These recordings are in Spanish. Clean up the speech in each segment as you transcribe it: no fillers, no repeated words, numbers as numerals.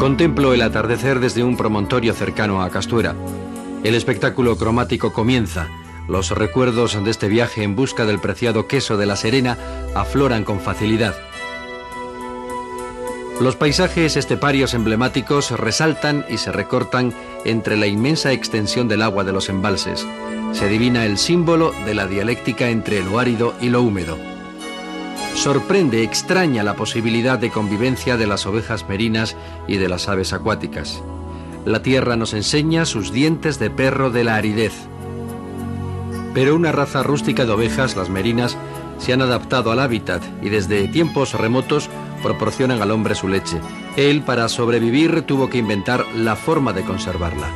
Contemplo el atardecer desde un promontorio cercano a Castuera. El espectáculo cromático comienza. Los recuerdos de este viaje en busca del preciado queso de La Serena afloran con facilidad. Los paisajes esteparios emblemáticos resaltan y se recortan entre la inmensa extensión del agua de los embalses. Se adivina el símbolo de la dialéctica entre lo árido y lo húmedo. Sorprende, extraña la posibilidad de convivencia de las ovejas merinas y de las aves acuáticas. La tierra nos enseña sus dientes de perro de la aridez. Pero una raza rústica de ovejas, las merinas, se han adaptado al hábitat y desde tiempos remotos proporcionan al hombre su leche. Él, para sobrevivir, tuvo que inventar la forma de conservarla.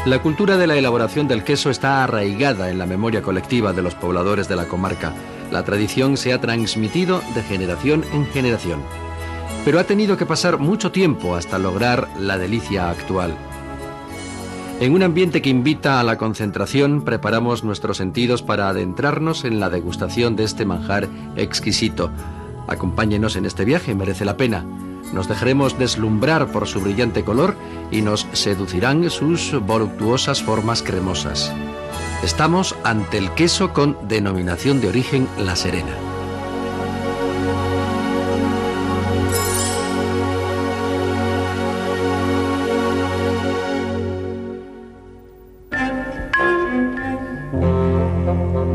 La cultura de la elaboración del queso está arraigada en la memoria colectiva de los pobladores de la comarca. La tradición se ha transmitido de generación en generación. Pero ha tenido que pasar mucho tiempo hasta lograr la delicia actual. En un ambiente que invita a la concentración, preparamos nuestros sentidos para adentrarnos en la degustación de este manjar exquisito. Acompáñenos en este viaje, merece la pena. Nos dejaremos deslumbrar por su brillante color y nos seducirán sus voluptuosas formas cremosas. Estamos ante el queso con denominación de origen La Serena.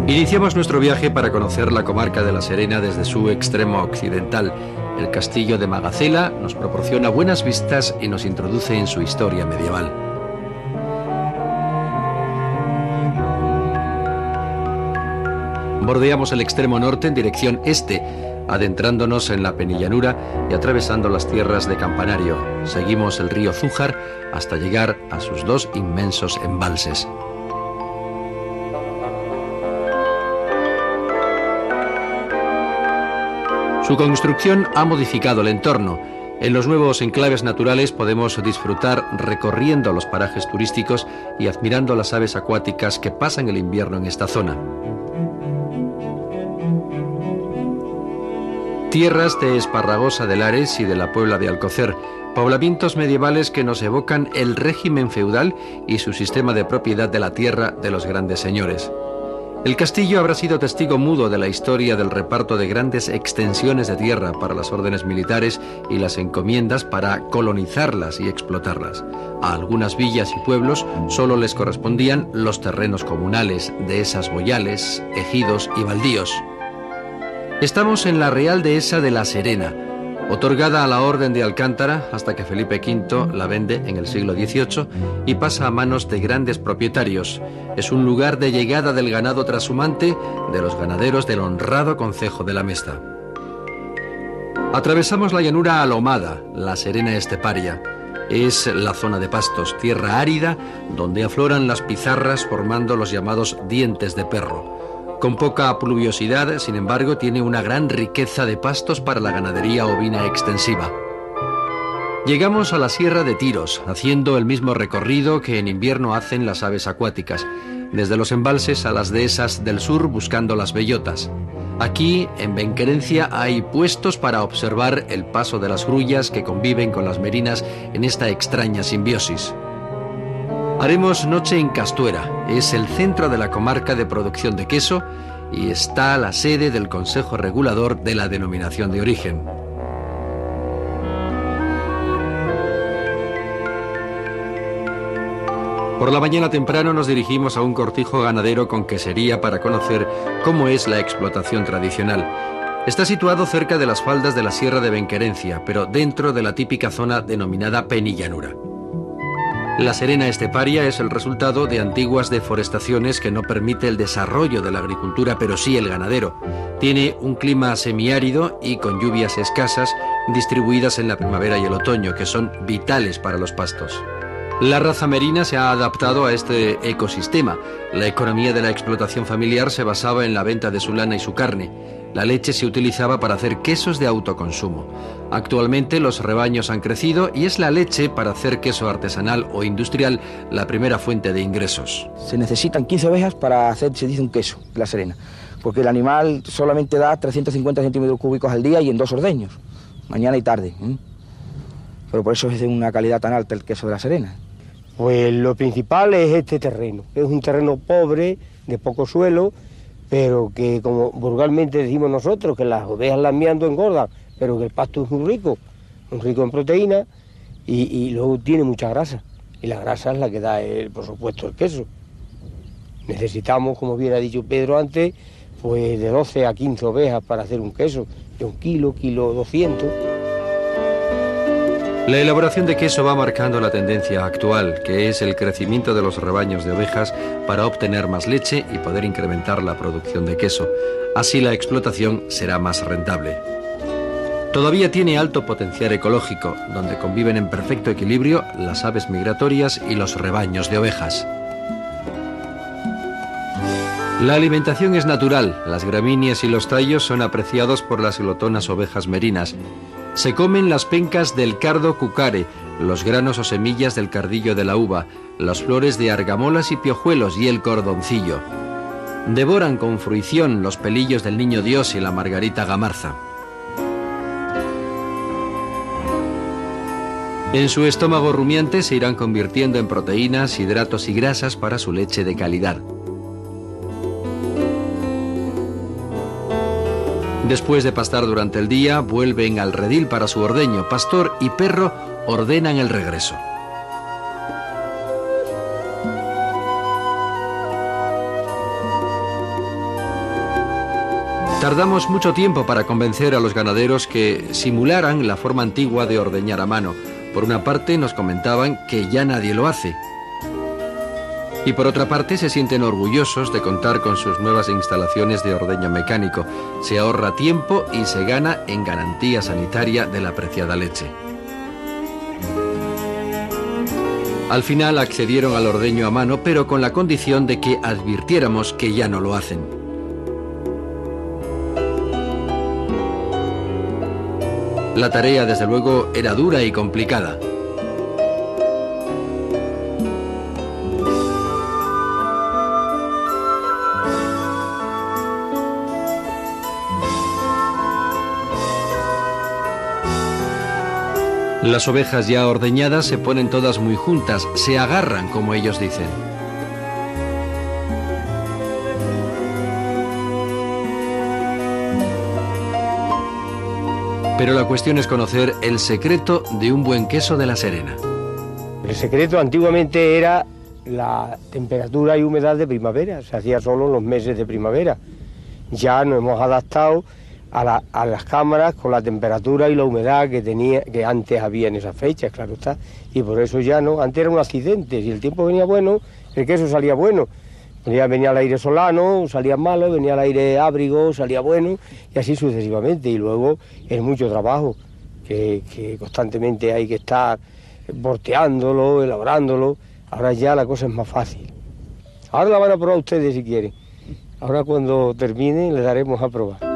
Iniciamos nuestro viaje para conocer la comarca de La Serena desde su extremo occidental. El castillo de Magacela nos proporciona buenas vistas y nos introduce en su historia medieval. Bordeamos el extremo norte en dirección este, adentrándonos en la penillanura y atravesando las tierras de Campanario. Seguimos el río Zújar hasta llegar a sus dos inmensos embalses. Su construcción ha modificado el entorno. En los nuevos enclaves naturales podemos disfrutar recorriendo los parajes turísticos y admirando las aves acuáticas que pasan el invierno en esta zona. Tierras de Esparragosa de Lares y de la Puebla de Alcocer, poblamientos medievales que nos evocan el régimen feudal y su sistema de propiedad de la tierra de los grandes señores. El castillo habrá sido testigo mudo de la historia del reparto de grandes extensiones de tierra para las órdenes militares y las encomiendas para colonizarlas y explotarlas. A algunas villas y pueblos solo les correspondían los terrenos comunales, dehesas boyales, ejidos y baldíos. Estamos en la Real Dehesa de La Serena, otorgada a la Orden de Alcántara hasta que Felipe V la vende en el siglo XVIII y pasa a manos de grandes propietarios. Es un lugar de llegada del ganado trashumante de los ganaderos del honrado concejo de la Mesta. Atravesamos la llanura alomada, La Serena esteparia. Es la zona de pastos, tierra árida, donde afloran las pizarras formando los llamados dientes de perro. Con poca pluviosidad, sin embargo, tiene una gran riqueza de pastos para la ganadería ovina extensiva. Llegamos a la Sierra de Tiros, haciendo el mismo recorrido que en invierno hacen las aves acuáticas, desde los embalses a las dehesas del sur buscando las bellotas. Aquí, en Benquerencia, hay puestos para observar el paso de las grullas que conviven con las merinas en esta extraña simbiosis. Haremos noche en Castuera, es el centro de la comarca de producción de queso y está la sede del Consejo Regulador de la Denominación de Origen. Por la mañana temprano nos dirigimos a un cortijo ganadero con quesería para conocer cómo es la explotación tradicional. Está situado cerca de las faldas de la Sierra de Benquerencia, pero dentro de la típica zona denominada penillanura. La Serena esteparia es el resultado de antiguas deforestaciones que no permite el desarrollo de la agricultura, pero sí el ganadero. Tiene un clima semiárido y con lluvias escasas distribuidas en la primavera y el otoño, que son vitales para los pastos. La raza merina se ha adaptado a este ecosistema. La economía de la explotación familiar se basaba en la venta de su lana y su carne. La leche se utilizaba para hacer quesos de autoconsumo. Actualmente los rebaños han crecido y es la leche para hacer queso artesanal o industrial la primera fuente de ingresos. Se necesitan 15 ovejas para hacer, se dice, un queso, La Serena, porque el animal solamente da 350 centímetros cúbicos al día y en 2 ordeños, mañana y tarde. pero por eso es de una calidad tan alta el queso de La Serena. Pues lo principal es este terreno, es un terreno pobre, de poco suelo, pero que como vulgarmente decimos nosotros, que las ovejas lamiando engordan, pero que el pasto es muy rico en proteína y luego tiene mucha grasa. Y la grasa es la que da, por supuesto, el queso. Necesitamos, como bien ha dicho Pedro antes, pues de 12 a 15 ovejas para hacer un queso, de 1 kilo, 200 kilos. La elaboración de queso va marcando la tendencia actual, que es el crecimiento de los rebaños de ovejas para obtener más leche y poder incrementar la producción de queso. Así la explotación será más rentable. Todavía tiene alto potencial ecológico, donde conviven en perfecto equilibrio las aves migratorias y los rebaños de ovejas. La alimentación es natural, las gramíneas y los tallos son apreciados por las glotonas ovejas merinas. Se comen las pencas del cardo cucare, los granos o semillas del cardillo de la uva, las flores de argamolas y piojuelos y el cordoncillo. Devoran con fruición los pelillos del niño Dios y la margarita gamarza. En su estómago rumiante se irán convirtiendo en proteínas, hidratos y grasas para su leche de calidad. Después de pastar durante el día, vuelven al redil para su ordeño. Pastor y perro ordenan el regreso. Tardamos mucho tiempo para convencer a los ganaderos que simularan la forma antigua de ordeñar a mano. Por una parte nos comentaban que ya nadie lo hace. Y por otra parte se sienten orgullosos de contar con sus nuevas instalaciones de ordeño mecánico. Se ahorra tiempo y se gana en garantía sanitaria de la apreciada leche. Al final accedieron al ordeño a mano, pero con la condición de que advirtiéramos que ya no lo hacen. La tarea, desde luego, era dura y complicada. Las ovejas ya ordeñadas se ponen todas muy juntas, se agarran, como ellos dicen. Pero la cuestión es conocer el secreto de un buen queso de La Serena. El secreto antiguamente era la temperatura y humedad de primavera, se hacía solo en los meses de primavera. Ya nos hemos adaptado a las cámaras con la temperatura y la humedad que antes había en esas fechas, claro está, y por eso ya no, antes era un accidente, si el tiempo venía bueno, el queso salía bueno, venía el aire solano, salía malo, venía el aire ábrigo, salía bueno, y así sucesivamente, y luego es mucho trabajo, que constantemente hay que estar volteándolo, elaborándolo, ahora ya la cosa es más fácil. Ahora la van a probar ustedes si quieren, ahora cuando termine les daremos a probar.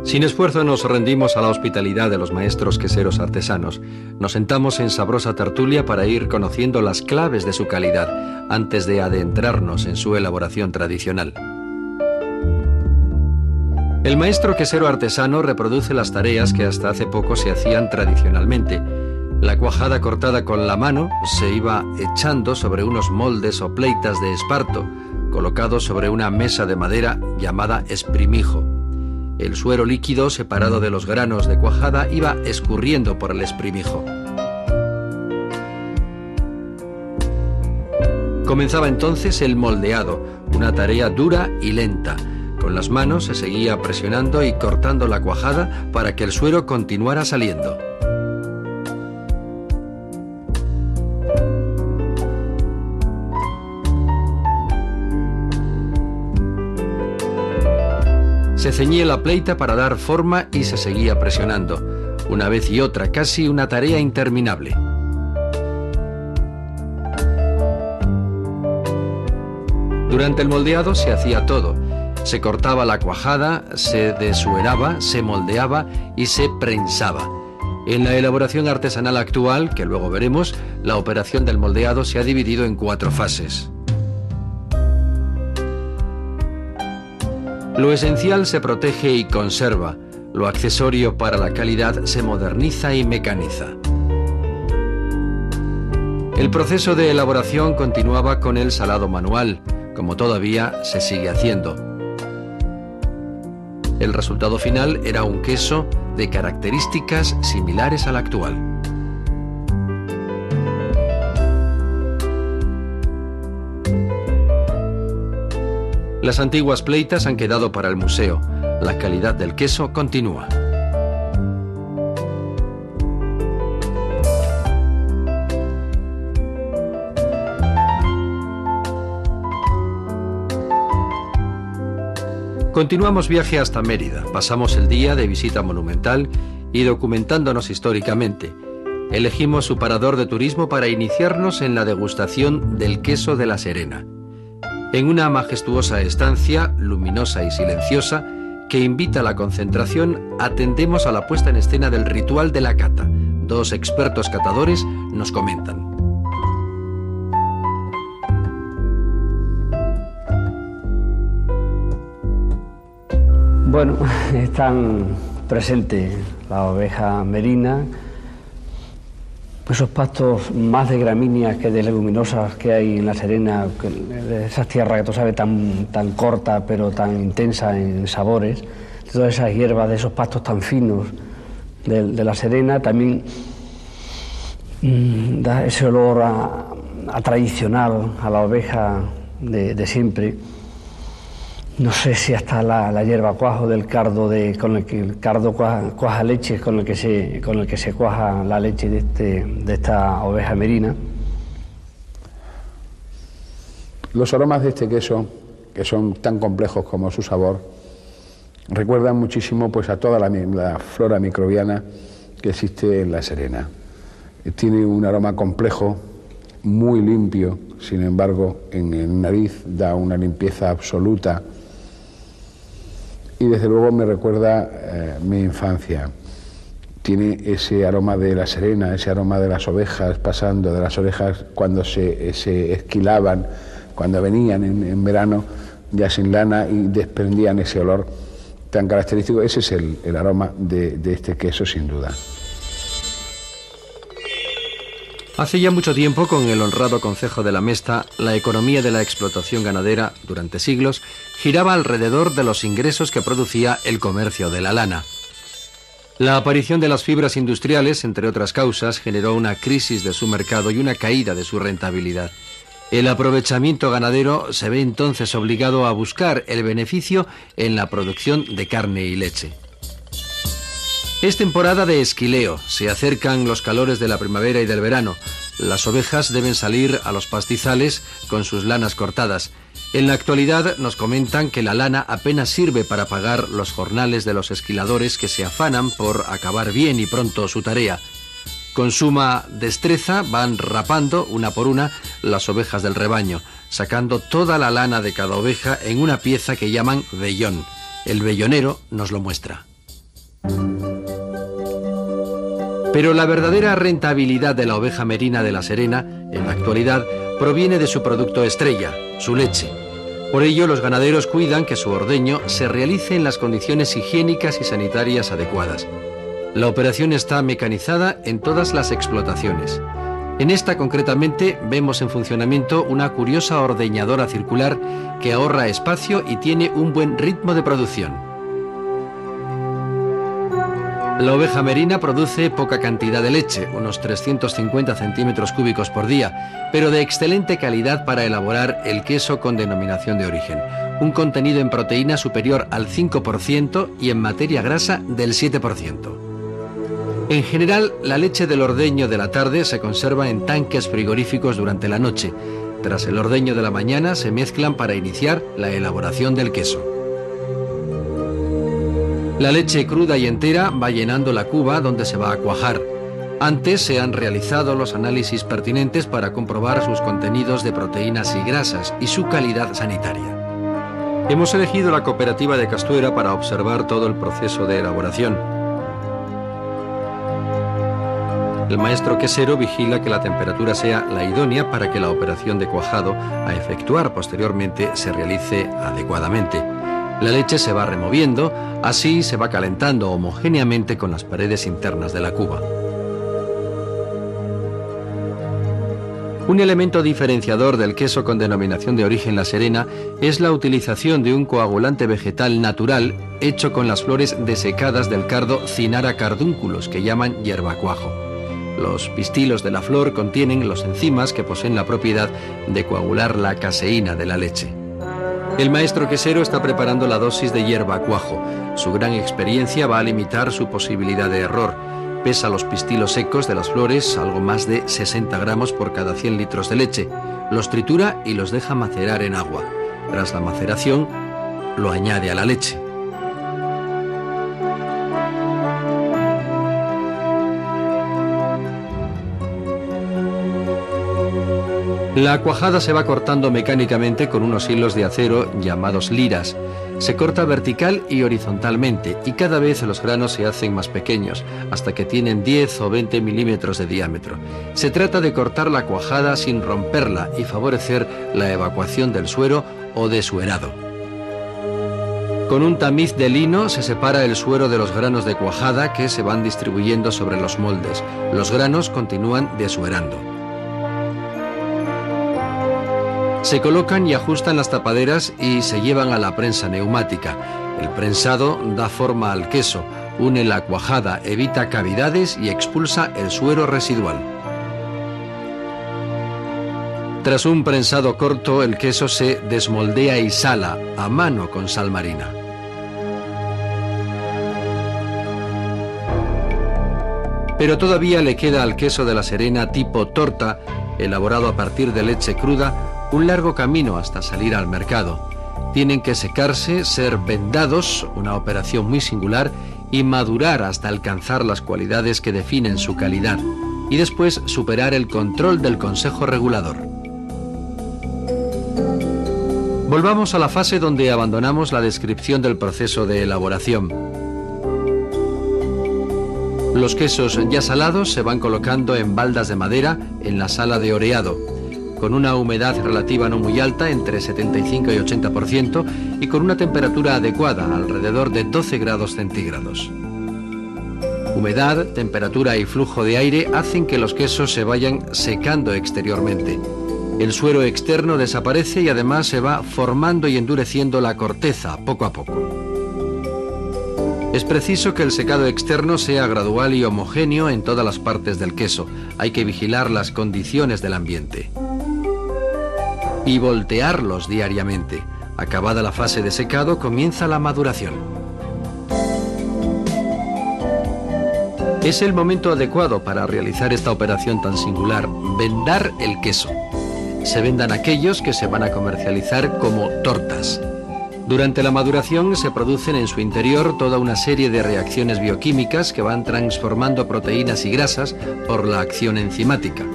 Sin esfuerzo nos rendimos a la hospitalidad de los maestros queseros artesanos. Nos sentamos en sabrosa tertulia para ir conociendo las claves de su calidad antes de adentrarnos en su elaboración tradicional. El maestro quesero artesano reproduce las tareas que hasta hace poco se hacían tradicionalmente. La cuajada cortada con la mano se iba echando sobre unos moldes o pleitas de esparto, colocados sobre una mesa de madera llamada esprimijo. El suero líquido separado de los granos de cuajada iba escurriendo por el esprimijo. Comenzaba entonces el moldeado, una tarea dura y lenta. Con las manos se seguía presionando y cortando la cuajada para que el suero continuara saliendo. Se ceñía la pleita para dar forma y se seguía presionando, una vez y otra, casi una tarea interminable. Durante el moldeado se hacía todo. Se cortaba la cuajada, se desueraba, se moldeaba y se prensaba. En la elaboración artesanal actual, que luego veremos, la operación del moldeado se ha dividido en 4 fases. Lo esencial se protege y conserva. Lo accesorio para la calidad se moderniza y mecaniza. El proceso de elaboración continuaba con el salado manual, como todavía se sigue haciendo. El resultado final era un queso de características similares al actual. Las antiguas pleitas han quedado para el museo. La calidad del queso continúa. Continuamos viaje hasta Mérida. Pasamos el día de visita monumental y documentándonos históricamente. Elegimos su parador de turismo para iniciarnos en la degustación del queso de La Serena. En una majestuosa estancia, luminosa y silenciosa, que invita a la concentración, atendemos a la puesta en escena del ritual de la cata. 2 expertos catadores nos comentan. Bueno, están presentes la oveja merina, esos pastos más de gramíneas que de leguminosas que hay en La Serena, de esas tierras que tú sabes tan cortas pero tan intensas en sabores, todas esas hierbas de esos pastos tan finos de La Serena, también da ese olor a tradicional, a la oveja de siempre. No sé si hasta la hierba cuajo del cardo con el que el cardo cuaja leche, con el que se cuaja la leche de esta oveja merina. Los aromas de este queso, que son tan complejos como su sabor, recuerdan muchísimo pues a toda la flora microbiana que existe en La Serena. Tiene un aroma complejo, muy limpio, sin embargo en el nariz da una limpieza absoluta. Y desde luego me recuerda mi infancia. Tiene ese aroma de La Serena, ese aroma de las ovejas, pasando de las orejas cuando se esquilaban, cuando venían en verano ya sin lana y desprendían ese olor tan característico. Ese es el aroma de este queso, sin duda. Hace ya mucho tiempo, con el honrado concejo de la Mesta, la economía de la explotación ganadera, durante siglos, giraba alrededor de los ingresos que producía el comercio de la lana. La aparición de las fibras industriales, entre otras causas, generó una crisis de su mercado y una caída de su rentabilidad. El aprovechamiento ganadero se ve entonces obligado a buscar el beneficio en la producción de carne y leche. Es temporada de esquileo, se acercan los calores de la primavera y del verano. Las ovejas deben salir a los pastizales con sus lanas cortadas. En la actualidad nos comentan que la lana apenas sirve para pagar los jornales de los esquiladores que se afanan por acabar bien y pronto su tarea. Con suma destreza van rapando una por una las ovejas del rebaño, sacando toda la lana de cada oveja en una pieza que llaman vellón. El vellonero nos lo muestra. Pero la verdadera rentabilidad de la oveja merina de La Serena, en la actualidad, proviene de su producto estrella, su leche. Por ello, los ganaderos cuidan que su ordeño se realice en las condiciones higiénicas y sanitarias adecuadas. La operación está mecanizada en todas las explotaciones. En esta, concretamente, vemos en funcionamiento una curiosa ordeñadora circular que ahorra espacio y tiene un buen ritmo de producción. La oveja merina produce poca cantidad de leche, unos 350 centímetros cúbicos por día, pero de excelente calidad para elaborar el queso con denominación de origen. Un contenido en proteína superior al 5% y en materia grasa del 7%. En general, la leche del ordeño de la tarde se conserva en tanques frigoríficos durante la noche. Tras el ordeño de la mañana se mezclan para iniciar la elaboración del queso. La leche cruda y entera va llenando la cuba donde se va a cuajar. Antes se han realizado los análisis pertinentes para comprobar sus contenidos de proteínas y grasas y su calidad sanitaria. Hemos elegido la cooperativa de Castuera para observar todo el proceso de elaboración. El maestro quesero vigila que la temperatura sea la idónea para que la operación de cuajado a efectuar posteriormente se realice adecuadamente. La leche se va removiendo, así se va calentando homogéneamente con las paredes internas de la cuba. Un elemento diferenciador del queso con denominación de origen La Serena es la utilización de un coagulante vegetal natural hecho con las flores desecadas del cardo Cynara cardunculus, que llaman hierbacuajo. Los pistilos de la flor contienen los enzimas que poseen la propiedad de coagular la caseína de la leche. El maestro quesero está preparando la dosis de hierbacuajo. Su gran experiencia va a limitar su posibilidad de error. Pesa los pistilos secos de las flores, algo más de 60 gramos por cada 100 litros de leche. Los tritura y los deja macerar en agua. Tras la maceración, lo añade a la leche. La cuajada se va cortando mecánicamente con unos hilos de acero llamados liras. Se corta vertical y horizontalmente y cada vez los granos se hacen más pequeños, hasta que tienen 10 o 20 milímetros de diámetro. Se trata de cortar la cuajada sin romperla y favorecer la evacuación del suero o desuerado. Con un tamiz de lino se separa el suero de los granos de cuajada que se van distribuyendo sobre los moldes. Los granos continúan desuerando. Se colocan y ajustan las tapaderas y se llevan a la prensa neumática. El prensado da forma al queso, une la cuajada, evita cavidades y expulsa el suero residual. Tras un prensado corto, el queso se desmoldea y sala a mano con sal marina. Pero todavía le queda al queso de La Serena tipo torta, elaborado a partir de leche cruda, un largo camino hasta salir al mercado. Tienen que secarse, ser vendados, una operación muy singular, y madurar hasta alcanzar las cualidades que definen su calidad, y después superar el control del Consejo Regulador. Volvamos a la fase donde abandonamos la descripción del proceso de elaboración. Los quesos ya salados se van colocando en baldas de madera en la sala de oreado, con una humedad relativa no muy alta, entre 75 y 80%, y con una temperatura adecuada, alrededor de 12 grados centígrados. Humedad, temperatura y flujo de aire hacen que los quesos se vayan secando exteriormente. El suero externo desaparece y además se va formando y endureciendo la corteza poco a poco. Es preciso que el secado externo sea gradual y homogéneo en todas las partes del queso. Hay que vigilar las condiciones del ambiente y voltearlos diariamente. Acabada la fase de secado, comienza la maduración. Es el momento adecuado para realizar esta operación tan singular, vendar el queso. Se vendan aquellos que se van a comercializar como tortas. Durante la maduración se producen en su interior toda una serie de reacciones bioquímicas que van transformando proteínas y grasas por la acción enzimática.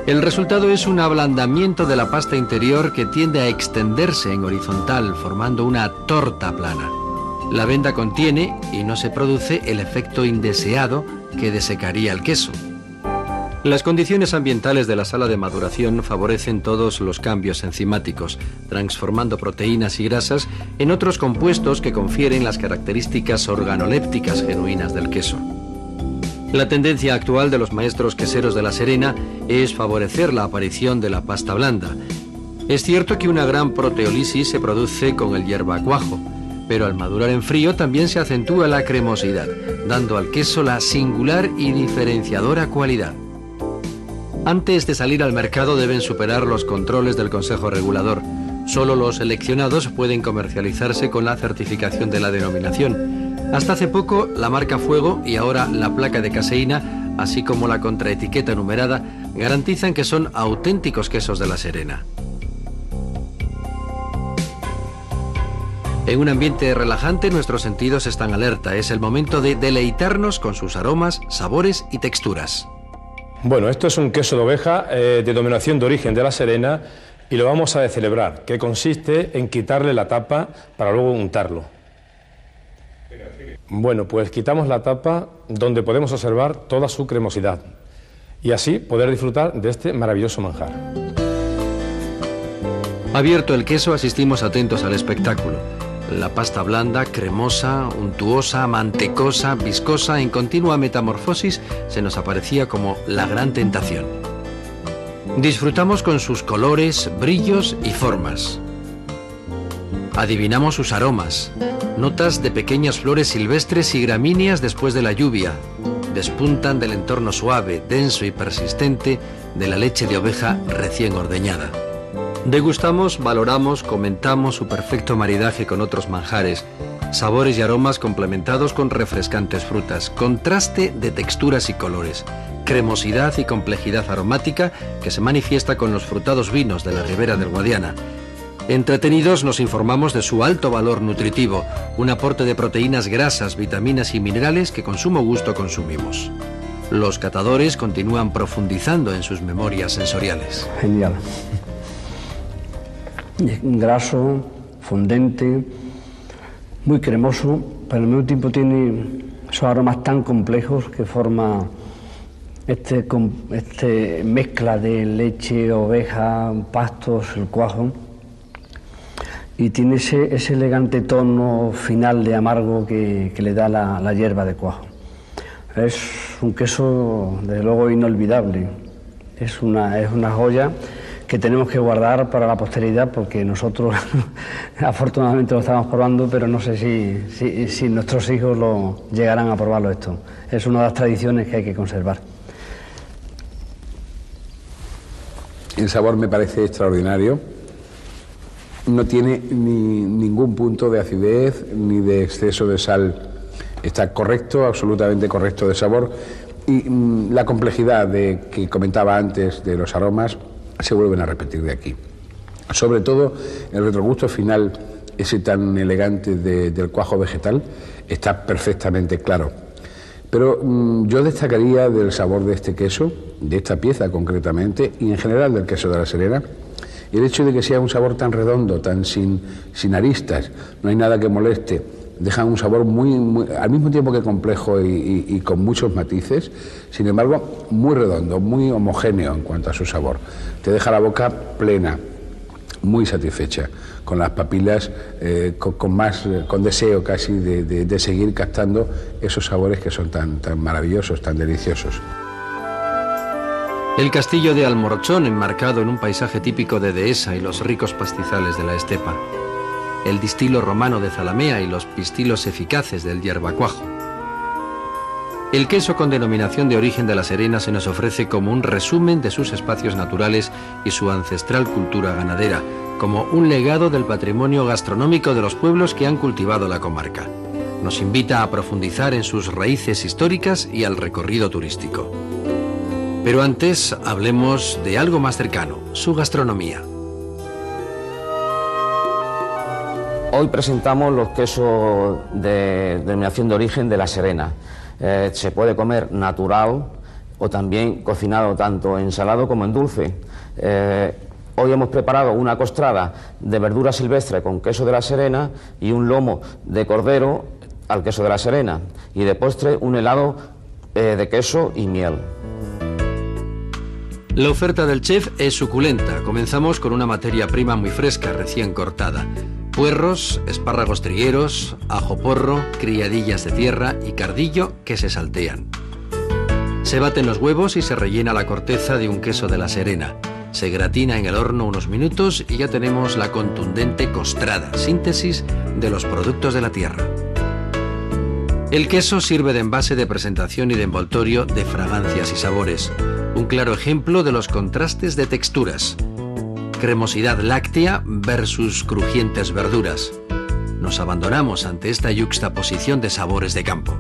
El resultado es un ablandamiento de la pasta interior que tiende a extenderse en horizontal, formando una torta plana. La venda contiene y no se produce el efecto indeseado que desecaría el queso. Las condiciones ambientales de la sala de maduración favorecen todos los cambios enzimáticos, transformando proteínas y grasas en otros compuestos que confieren las características organolépticas genuinas del queso. La tendencia actual de los maestros queseros de La Serena es favorecer la aparición de la pasta blanda. Es cierto que una gran proteólisis se produce con el hierbacuajo, pero al madurar en frío también se acentúa la cremosidad, dando al queso la singular y diferenciadora cualidad. Antes de salir al mercado deben superar los controles del Consejo Regulador. Solo los seleccionados pueden comercializarse con la certificación de la denominación. Hasta hace poco, la marca Fuego y ahora la placa de caseína, así como la contraetiqueta numerada, garantizan que son auténticos quesos de La Serena. En un ambiente relajante, nuestros sentidos están alerta. Es el momento de deleitarnos con sus aromas, sabores y texturas. Bueno, esto es un queso de oveja de denominación de origen de La Serena y lo vamos a descelebrar, que consiste en quitarle la tapa para luego untarlo. Bueno, pues quitamos la tapa donde podemos observar toda su cremosidad y así poder disfrutar de este maravilloso manjar. Abierto el queso, asistimos atentos al espectáculo. La pasta blanda, cremosa, untuosa, mantecosa, viscosa, en continua metamorfosis, se nos aparecía como la gran tentación. Disfrutamos con sus colores, brillos y formas. Adivinamos sus aromas, notas de pequeñas flores silvestres y gramíneas después de la lluvia. Despuntan del entorno suave, denso y persistente de la leche de oveja recién ordeñada. Degustamos, valoramos, comentamos su perfecto maridaje con otros manjares, sabores y aromas complementados con refrescantes frutas, contraste de texturas y colores, cremosidad y complejidad aromática que se manifiesta con los frutados vinos de la Ribera del Guadiana. Entretenidos nos informamos de su alto valor nutritivo, un aporte de proteínas, grasas, vitaminas y minerales que con sumo gusto consumimos. Los catadores continúan profundizando en sus memorias sensoriales. Genial. Graso, fondente, muy cremoso, pero al mismo tiempo tiene esos aromas tan complejos que forma este mezcla de leche, oveja, pastos, el cuajo, y tiene ese elegante tono final de amargo que le da la hierba de cuajo. Es un queso, desde luego, inolvidable. Es una joya que tenemos que guardar para la posteridad, porque nosotros afortunadamente lo estamos probando, pero no sé si nuestros hijos lo llegarán a probarlo esto. Es una de las tradiciones que hay que conservar. El sabor me parece extraordinario. No tiene ningún punto de acidez ni de exceso de sal. Está correcto, absolutamente correcto de sabor. Y la complejidad que comentaba antes de los aromas se vuelven a repetir de aquí. Sobre todo el retrogusto final, ese tan elegante del cuajo vegetal, está perfectamente claro. Pero yo destacaría del sabor de este queso, de esta pieza concretamente, y en general del queso de la Serena, el hecho de que sea un sabor tan redondo, tan sin aristas, no hay nada que moleste, deja un sabor muy al mismo tiempo que complejo y con muchos matices, sin embargo muy redondo, muy homogéneo en cuanto a su sabor. Te deja la boca plena, muy satisfecha, con las papilas con deseo casi de seguir captando esos sabores que son tan maravillosos, tan deliciosos. El castillo de Almorochón, enmarcado en un paisaje típico de dehesa y los ricos pastizales de la estepa. El distilo romano de Zalamea y los pistilos eficaces del hierbacuajo. El queso con denominación de origen de la Serena se nos ofrece como un resumen de sus espacios naturales y su ancestral cultura ganadera, como un legado del patrimonio gastronómico de los pueblos que han cultivado la comarca. Nos invita a profundizar en sus raíces históricas y al recorrido turístico. Pero antes hablemos de algo más cercano, su gastronomía. Hoy presentamos los quesos de denominación de origen de la Serena. Se puede comer natural o también cocinado tanto en salado como en dulce. Hoy hemos preparado una costrada de verdura silvestre con queso de la Serena y un lomo de cordero al queso de la Serena. Y de postre un helado de queso y miel. La oferta del chef es suculenta. Comenzamos con una materia prima muy fresca, recién cortada. Puerros, espárragos trigueros, ajo porro, criadillas de tierra y cardillo que se saltean. Se baten los huevos y se rellena la corteza de un queso de la Serena. Se gratina en el horno unos minutos y ya tenemos la contundente costrada, síntesis de los productos de la tierra. El queso sirve de envase de presentación y de envoltorio de fragancias y sabores. Un claro ejemplo de los contrastes de texturas. Cremosidad láctea versus crujientes verduras. Nos abandonamos ante esta yuxtaposición de sabores de campo.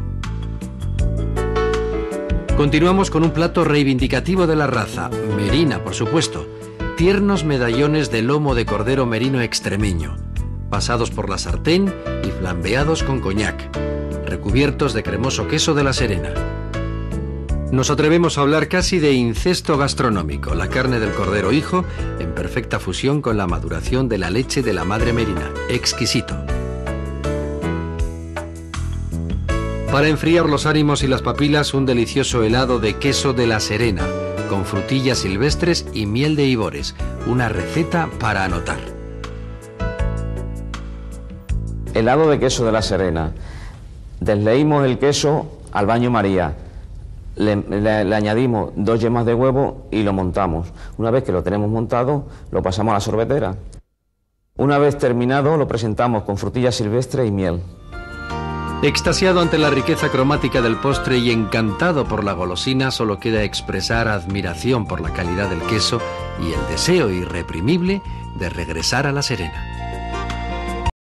Continuamos con un plato reivindicativo de la raza, merina por supuesto. Tiernos medallones de lomo de cordero merino extremeño, pasados por la sartén y flambeados con coñac, recubiertos de cremoso queso de la Serena. Nos atrevemos a hablar casi de incesto gastronómico, la carne del cordero hijo en perfecta fusión con la maduración de la leche de la madre merina. Exquisito. Para enfriar los ánimos y las papilas, un delicioso helado de queso de La Serena, con frutillas silvestres y miel de ibores. Una receta para anotar. Helado de queso de La Serena. Desleímos el queso al baño María. Le añadimos 2 yemas de huevo y lo montamos. Una vez que lo tenemos montado, lo pasamos a la sorbetera. Una vez terminado, lo presentamos con frutillas silvestres y miel. Extasiado ante la riqueza cromática del postre y encantado por la golosina, solo queda expresar admiración por la calidad del queso y el deseo irreprimible de regresar a La Serena.